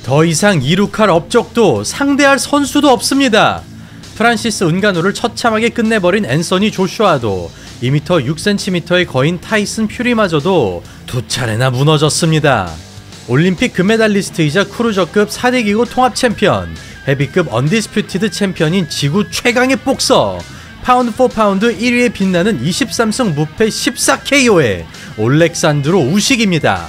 더 이상 이룩할 업적도 상대할 선수도 없습니다. 프란시스 은가누를 처참하게 끝내버린 앤서니 조슈아도 2m 6cm의 거인 타이슨 퓨리마저도 두 차례나 무너졌습니다. 올림픽 금메달리스트이자 크루저급 4대 기구 통합 챔피언, 헤비급 언디스퓨티드 챔피언인 지구 최강의 복서, 파운드 포 파운드 1위에 빛나는 23승 무패 14KO의 올렉산드로 우식입니다.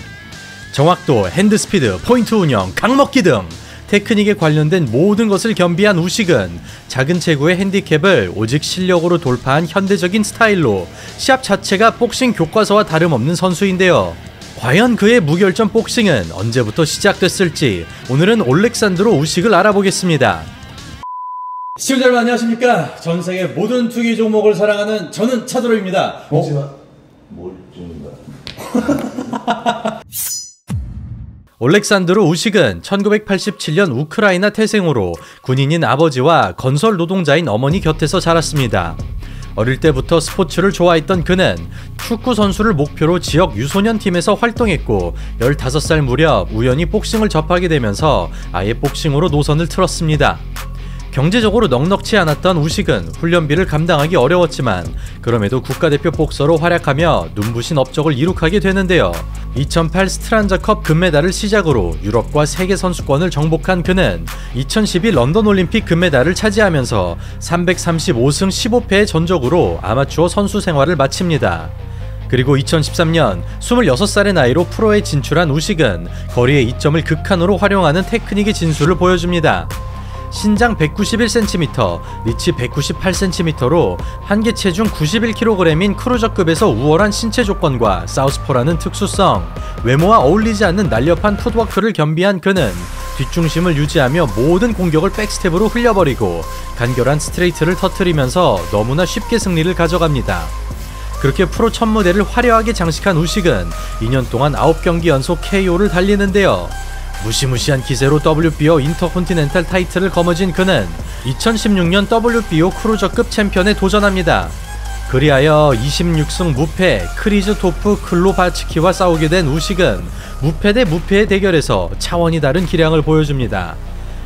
정확도, 핸드스피드, 포인트 운영, 강먹기 등 테크닉에 관련된 모든 것을 겸비한 우식은 작은 체구의 핸디캡을 오직 실력으로 돌파한 현대적인 스타일로 시합 자체가 복싱 교과서와 다름없는 선수인데요. 과연 그의 무결점 복싱은 언제부터 시작됐을지 오늘은 올렉산드로 우식을 알아보겠습니다. 시청자 여러분 안녕하십니까? 전세계 모든 투기 종목을 사랑하는 저는 차도로입니다. 올렉산드로 우식은 1987년 우크라이나 태생으로 군인인 아버지와 건설 노동자인 어머니 곁에서 자랐습니다. 어릴 때부터 스포츠를 좋아했던 그는 축구 선수를 목표로 지역 유소년 팀에서 활동했고 15살 무렵 우연히 복싱을 접하게 되면서 아예 복싱으로 노선을 틀었습니다. 경제적으로 넉넉치 않았던 우식은 훈련비를 감당하기 어려웠지만 그럼에도 국가대표 복서로 활약하며 눈부신 업적을 이룩하게 되는데요. 2008 스트란자컵 금메달을 시작으로 유럽과 세계 선수권을 정복한 그는 2012 런던 올림픽 금메달을 차지하면서 335승 15패의 전적으로 아마추어 선수 생활을 마칩니다. 그리고 2013년 26살의 나이로 프로에 진출한 우식은 거리의 이점을 극한으로 활용하는 테크닉의 진수를 보여줍니다. 신장 191cm, 리치 198cm로 한계 체중 91kg인 크루저급에서 우월한 신체 조건과 사우스포라는 특수성, 외모와 어울리지 않는 날렵한 풋워크를 겸비한 그는 뒷중심을 유지하며 모든 공격을 백스텝으로 흘려버리고 간결한 스트레이트를 터뜨리면서 너무나 쉽게 승리를 가져갑니다. 그렇게 프로 첫 무대를 화려하게 장식한 우식은 2년 동안 9경기 연속 KO를 달리는데요. 무시무시한 기세로 WBO 인터컨티넨탈 타이틀을 거머쥔 그는 2016년 WBO 크루저급 챔피언에 도전합니다. 그리하여 26승 무패 크리즈토프 클로바츠키와 싸우게 된 우식은 무패 대 무패의 대결에서 차원이 다른 기량을 보여줍니다.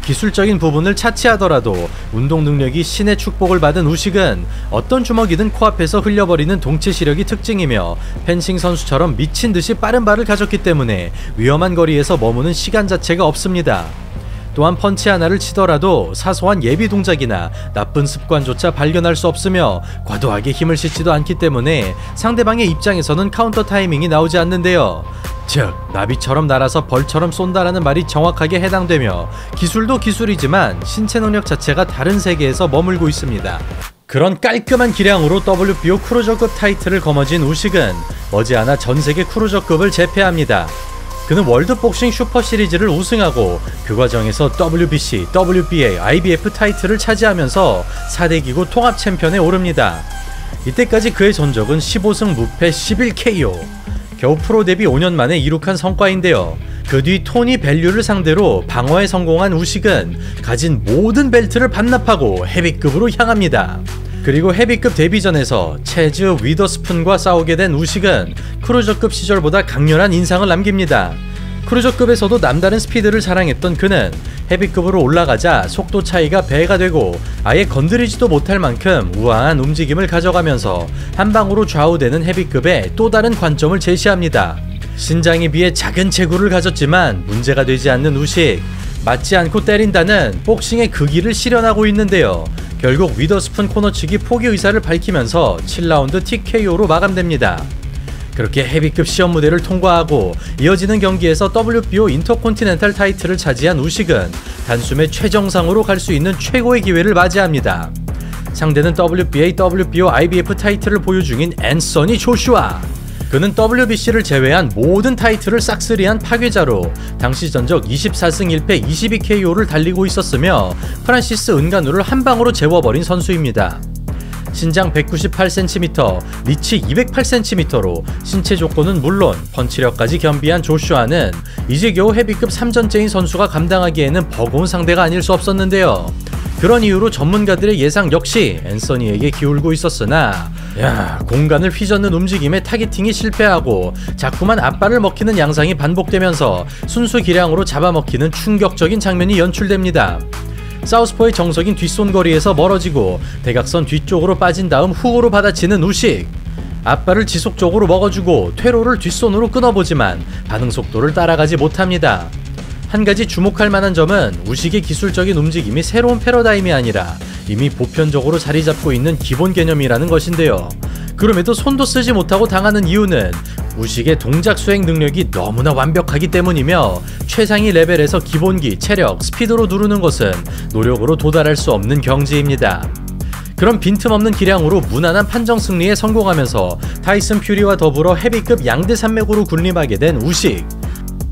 기술적인 부분을 차치하더라도 운동 능력이 신의 축복을 받은 우식은 어떤 주먹이든 코앞에서 흘려버리는 동체 시력이 특징이며 펜싱 선수처럼 미친 듯이 빠른 발을 가졌기 때문에 위험한 거리에서 머무는 시간 자체가 없습니다. 또한 펀치 하나를 치더라도 사소한 예비 동작이나 나쁜 습관조차 발견할 수 없으며 과도하게 힘을 싣지도 않기 때문에 상대방의 입장에서는 카운터 타이밍이 나오지 않는데요. 즉, 나비처럼 날아서 벌처럼 쏜다라는 말이 정확하게 해당되며 기술도 기술이지만 신체 능력 자체가 다른 세계에서 머물고 있습니다. 그런 깔끔한 기량으로 WBO 크루저급 타이틀을 거머쥔 우식은 머지않아 전세계 크루저급을 제패합니다. 그는 월드복싱 슈퍼시리즈를 우승하고 그 과정에서 WBC, WBA, IBF 타이틀을 차지하면서 4대 기구 통합 챔피언에 오릅니다. 이때까지 그의 전적은 15승 무패 11KO. 겨우 프로 데뷔 5년 만에 이룩한 성과인데요. 그 뒤 토니 벨류를 상대로 방어에 성공한 우식은 가진 모든 벨트를 반납하고 헤비급으로 향합니다. 그리고 헤비급 데뷔전에서 체즈 위더스푼과 싸우게 된 우식은 크루저급 시절보다 강렬한 인상을 남깁니다. 크루저급에서도 남다른 스피드를 자랑했던 그는 헤비급으로 올라가자 속도 차이가 배가 되고 아예 건드리지도 못할 만큼 우아한 움직임을 가져가면서 한 방으로 좌우되는 헤비급에 또 다른 관점을 제시합니다. 신장에 비해 작은 체구를 가졌지만 문제가 되지 않는 우식, 맞지 않고 때린다는 복싱의 극의를 실현하고 있는데요. 결국 위더스푼 코너치기 포기 의사를 밝히면서 7라운드 TKO로 마감됩니다. 그렇게 헤비급 시험 무대를 통과하고 이어지는 경기에서 WBO 인터컨티넨탈 타이틀을 차지한 우식은 단숨에 최정상으로 갈 수 있는 최고의 기회를 맞이합니다. 상대는 WBA, WBO, IBF 타이틀을 보유 중인 앤서니 조슈아. 그는 WBC를 제외한 모든 타이틀을 싹쓸이한 파괴자로 당시 전적 24승 1패 22KO를 달리고 있었으며 프란시스 은가누를 한 방으로 재워버린 선수입니다. 신장 198cm, 리치 208cm로 신체 조건은 물론 펀치력까지 겸비한 조슈아는 이제 겨우 헤비급 3전째인 선수가 감당하기에는 버거운 상대가 아닐 수 없었는데요. 그런 이유로 전문가들의 예상 역시 앤서니에게 기울고 있었으나 공간을 휘젓는 움직임에 타겟팅이 실패하고 자꾸만 앞발을 먹히는 양상이 반복되면서 순수 기량으로 잡아먹히는 충격적인 장면이 연출됩니다. 사우스포의 정석인 뒷손거리에서 멀어지고 대각선 뒤쪽으로 빠진 다음 후으로 받아치는 우식. 앞발을 지속적으로 먹어주고 퇴로를 뒷손으로 끊어보지만 반응 속도를 따라가지 못합니다. 한 가지 주목할 만한 점은 우식의 기술적인 움직임이 새로운 패러다임이 아니라 이미 보편적으로 자리 잡고 있는 기본 개념이라는 것인데요. 그럼에도 손도 쓰지 못하고 당하는 이유는 우식의 동작 수행 능력이 너무나 완벽하기 때문이며 최상위 레벨에서 기본기, 체력, 스피드로 누르는 것은 노력으로 도달할 수 없는 경지입니다. 그런 빈틈없는 기량으로 무난한 판정 승리에 성공하면서 타이슨 퓨리와 더불어 헤비급 양대 산맥으로 군림하게 된 우식.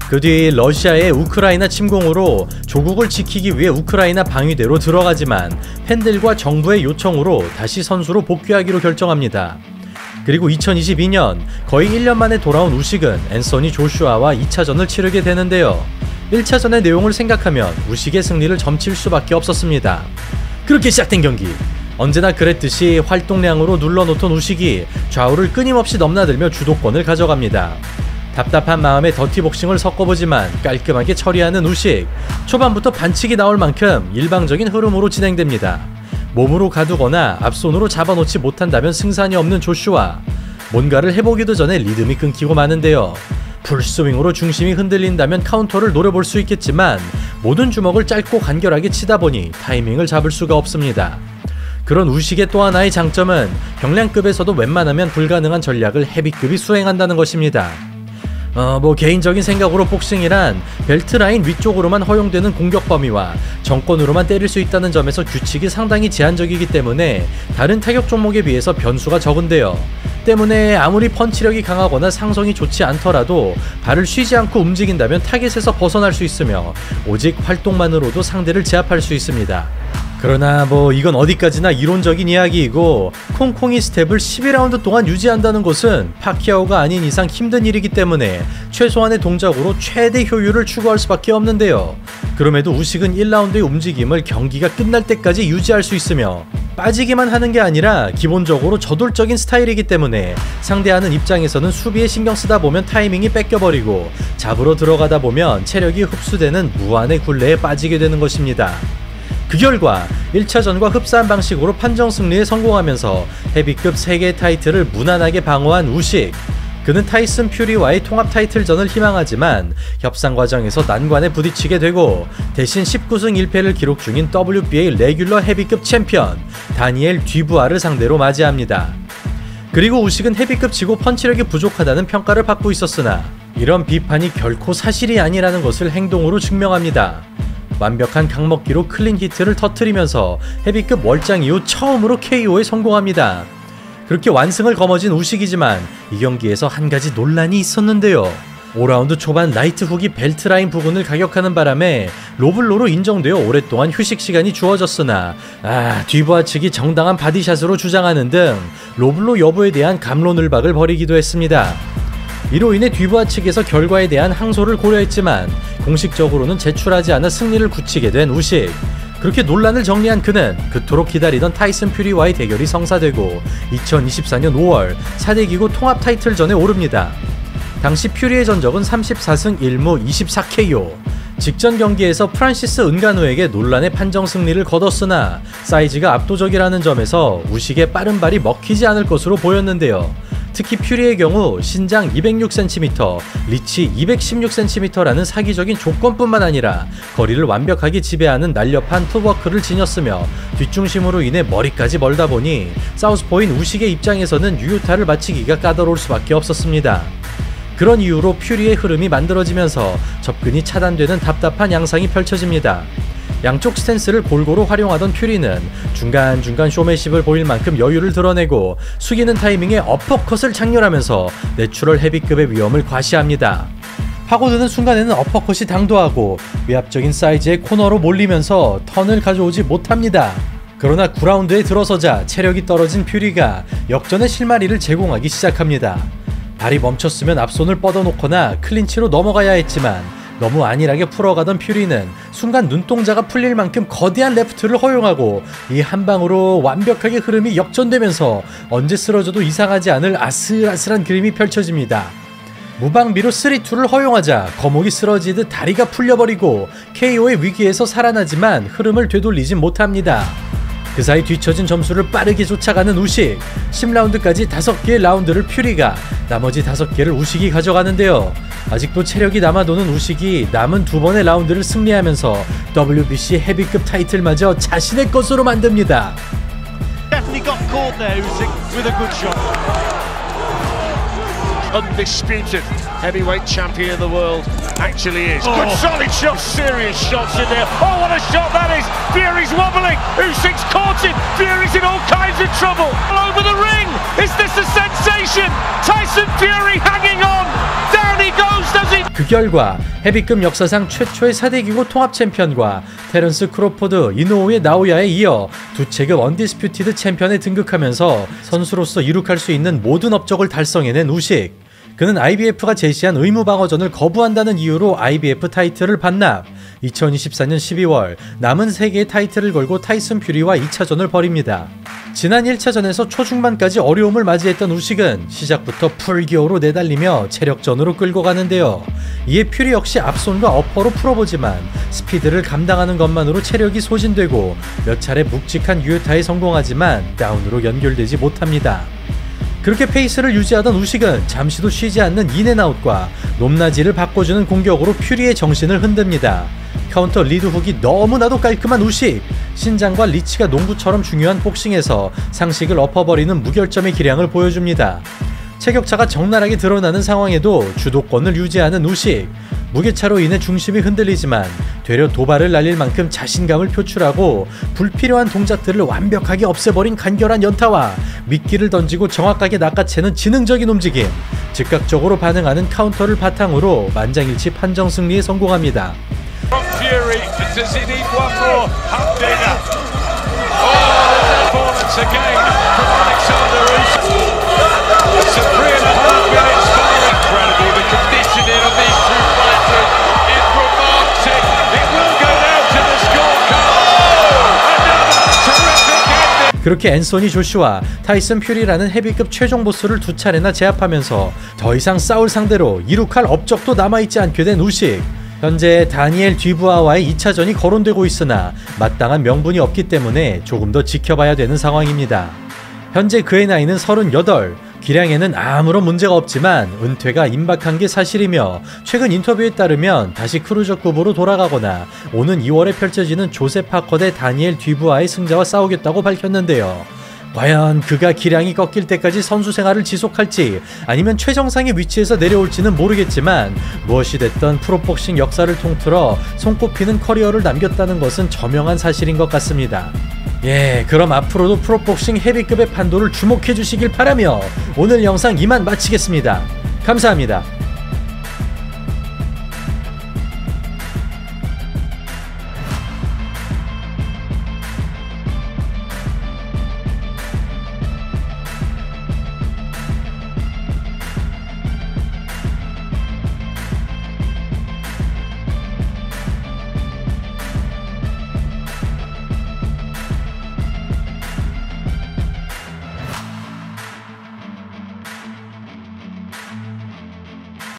그 뒤 러시아의 우크라이나 침공으로 조국을 지키기 위해 우크라이나 방위대로 들어가지만 팬들과 정부의 요청으로 다시 선수로 복귀하기로 결정합니다. 그리고 2022년 거의 1년 만에 돌아온 우식은 앤서니 조슈아와 2차전을 치르게 되는데요. 1차전의 내용을 생각하면 우식의 승리를 점칠 수밖에 없었습니다. 그렇게 시작된 경기. 언제나 그랬듯이 활동량으로 눌러놓던 우식이 좌우를 끊임없이 넘나들며 주도권을 가져갑니다. 답답한 마음에 더티복싱을 섞어보지만 깔끔하게 처리하는 우식. 초반부터 반칙이 나올 만큼 일방적인 흐름으로 진행됩니다. 몸으로 가두거나 앞손으로 잡아놓지 못한다면 승산이 없는 조슈아. 뭔가를 해보기도 전에 리듬이 끊기고 마는데요. 풀스윙으로 중심이 흔들린다면 카운터를 노려볼 수 있겠지만 모든 주먹을 짧고 간결하게 치다 보니 타이밍을 잡을 수가 없습니다. 그런 우식의 또 하나의 장점은 경량급에서도 웬만하면 불가능한 전략을 헤비급이 수행한다는 것입니다. 개인적인 생각으로 복싱이란 벨트 라인 위쪽으로만 허용되는 공격 범위와 정권으로만 때릴 수 있다는 점에서 규칙이 상당히 제한적이기 때문에 다른 타격 종목에 비해서 변수가 적은데요. 때문에 아무리 펀치력이 강하거나 상성이 좋지 않더라도 발을 쉬지 않고 움직인다면 타겟에서 벗어날 수 있으며 오직 활동만으로도 상대를 제압할 수 있습니다. 그러나 이건 어디까지나 이론적인 이야기이고 콩콩이 스텝을 12라운드 동안 유지한다는 것은 파키아오가 아닌 이상 힘든 일이기 때문에 최소한의 동작으로 최대 효율을 추구할 수밖에 없는데요. 그럼에도 우식은 1라운드의 움직임을 경기가 끝날 때까지 유지할 수 있으며 빠지기만 하는 게 아니라 기본적으로 저돌적인 스타일이기 때문에 상대하는 입장에서는 수비에 신경 쓰다 보면 타이밍이 뺏겨버리고 잡으러 들어가다 보면 체력이 흡수되는 무한의 굴레에 빠지게 되는 것입니다. 그 결과 1차전과 흡사한 방식으로 판정 승리에 성공하면서 헤비급 3개의 타이틀을 무난하게 방어한 우식. 그는 타이슨 퓨리와의 통합 타이틀전을 희망하지만 협상 과정에서 난관에 부딪히게 되고 대신 19승 1패를 기록 중인 WBA 레귤러 헤비급 챔피언 다니엘 듀부아를 상대로 맞이합니다. 그리고 우식은 헤비급 치고 펀치력이 부족하다는 평가를 받고 있었으나 이런 비판이 결코 사실이 아니라는 것을 행동으로 증명합니다. 완벽한 강먹기로 클린 히트를 터뜨리면서 헤비급 월장 이후 처음으로 KO에 성공합니다. 그렇게 완승을 거머쥔 우식이지만 이 경기에서 한 가지 논란이 있었는데요. 5라운드 초반 라이트 훅이 벨트 라인 부근을 가격하는 바람에 로블로로 인정되어 오랫동안 휴식 시간이 주어졌으나 듀부아 측이 정당한 바디샷으로 주장하는 등 로블로 여부에 대한 갑론을박을 벌이기도 했습니다. 이로 인해 듀부아 측에서 결과에 대한 항소를 고려했지만 공식적으로는 제출하지 않아 승리를 굳히게 된 우식. 그렇게 논란을 정리한 그는 그토록 기다리던 타이슨 퓨리와의 대결이 성사되고 2024년 5월 4대 기구 통합 타이틀전에 오릅니다. 당시 퓨리의 전적은 34승 1무 24KO. 직전 경기에서 프란시스 은가누에게 논란의 판정 승리를 거뒀으나 사이즈가 압도적이라는 점에서 우식의 빠른 발이 먹히지 않을 것으로 보였는데요. 특히 퓨리의 경우 신장 206cm, 리치 216cm라는 사기적인 조건뿐만 아니라 거리를 완벽하게 지배하는 날렵한 풋워크를 지녔으며 뒷중심으로 인해 머리까지 멀다 보니 사우스포인 우식의 입장에서는 유효타를 맞히기가 까다로울 수밖에 없었습니다. 그런 이유로 퓨리의 흐름이 만들어지면서 접근이 차단되는 답답한 양상이 펼쳐집니다. 양쪽 스탠스를 골고루 활용하던 퓨리는 중간중간 쇼맨십을 보일 만큼 여유를 드러내고 숙이는 타이밍에 어퍼컷을 장렬하면서 내추럴 헤비급의 위험을 과시합니다. 파고드는 순간에는 어퍼컷이 당도하고 위압적인 사이즈의 코너로 몰리면서 턴을 가져오지 못합니다. 그러나 9라운드에 들어서자 체력이 떨어진 퓨리가 역전의 실마리를 제공하기 시작합니다. 발이 멈췄으면 앞손을 뻗어놓거나 클린치로 넘어가야 했지만 너무 안일하게 풀어가던 퓨리는 순간 눈동자가 풀릴 만큼 거대한 레프트를 허용하고 이 한 방으로 완벽하게 흐름이 역전되면서 언제 쓰러져도 이상하지 않을 아슬아슬한 그림이 펼쳐집니다. 무방비로 3-2를 허용하자 거목이 쓰러지듯 다리가 풀려버리고 KO의 위기에서 살아나지만 흐름을 되돌리진 못합니다. 그 사이 뒤처진 점수를 빠르게 쫓아가는 우식. 10라운드까지 5개의 라운드를 퓨리가, 나머지 5개를 우식이 가져가는데요. 아직도 체력이 남아도는 우식이 남은 2번의 라운드를 승리하면서 WBC 헤비급 타이틀마저 자신의 것으로 만듭니다. Undisputed heavyweight champion of the world actually is. Good solid shot, serious shots in there. Oh, what a shot that is! Fury's wobbling. Usyk's caught him. Fury's in all kinds of trouble. All over the ring. Is this a sensation? Tyson Fury hanging on. Down he goes, does he? 그 결과 헤비급 역사상 최초의 4대기구 통합 챔피언과 테런스 크로포드, 이노우의 나오야에 이어 두 체급 언디스퓨티드 챔피언에 등극하면서 선수로서 이룩할 수 있는 모든 업적을 달성해낸 우식. 그는 IBF가 제시한 의무 방어전을 거부한다는 이유로 IBF 타이틀을 반납. 2024년 12월 남은 3개의 타이틀을 걸고 타이슨 퓨리와 2차전을 벌입니다. 지난 1차전에서 초중반까지 어려움을 맞이했던 우식은 시작부터 풀기어로 내달리며 체력전으로 끌고 가는데요. 이에 퓨리 역시 앞손과 어퍼로 풀어보지만 스피드를 감당하는 것만으로 체력이 소진되고 몇 차례 묵직한 유효타에 성공하지만 다운으로 연결되지 못합니다. 그렇게 페이스를 유지하던 우식은 잠시도 쉬지 않는 인앤아웃과 높낮이를 바꿔주는 공격으로 퓨리의 정신을 흔듭니다. 카운터 리드 훅이 너무나도 깔끔한 우식. 신장과 리치가 농구처럼 중요한 복싱에서 상식을 엎어버리는 무결점의 기량을 보여줍니다. 체격차가 적나라하게 드러나는 상황에도 주도권을 유지하는 우식. 무게차로 인해 중심이 흔들리지만 되려 도발을 날릴 만큼 자신감을 표출하고 불필요한 동작들을 완벽하게 없애버린 간결한 연타와 미끼를 던지고 정확하게 낚아채는 지능적인 움직임, 즉각적으로 반응하는 카운터를 바탕으로 만장일치 판정 승리에 성공합니다. 그렇게 앤소니 조슈아, 타이슨 퓨리라는 헤비급 최종 보스를 2차례나 제압하면서 더 이상 싸울 상대로 이룩할 업적도 남아있지 않게 된 우식. 현재 다니엘 듀부아와의 2차전이 거론되고 있으나 마땅한 명분이 없기 때문에 조금 더 지켜봐야 되는 상황입니다. 현재 그의 나이는 38, 기량에는 아무런 문제가 없지만 은퇴가 임박한 게 사실이며 최근 인터뷰에 따르면 다시 크루저급으로 돌아가거나 오는 2월에 펼쳐지는 조셉 파커 대 다니엘 듀부아의 승자와 싸우겠다고 밝혔는데요. 과연 그가 기량이 꺾일 때까지 선수 생활을 지속할지 아니면 최정상의 위치에서 내려올지는 모르겠지만 무엇이 됐든 프로복싱 역사를 통틀어 손꼽히는 커리어를 남겼다는 것은 저명한 사실인 것 같습니다. 그럼 앞으로도 프로복싱 헤비급의 판도를 주목해 주시길 바라며 오늘 영상 이만 마치겠습니다. 감사합니다.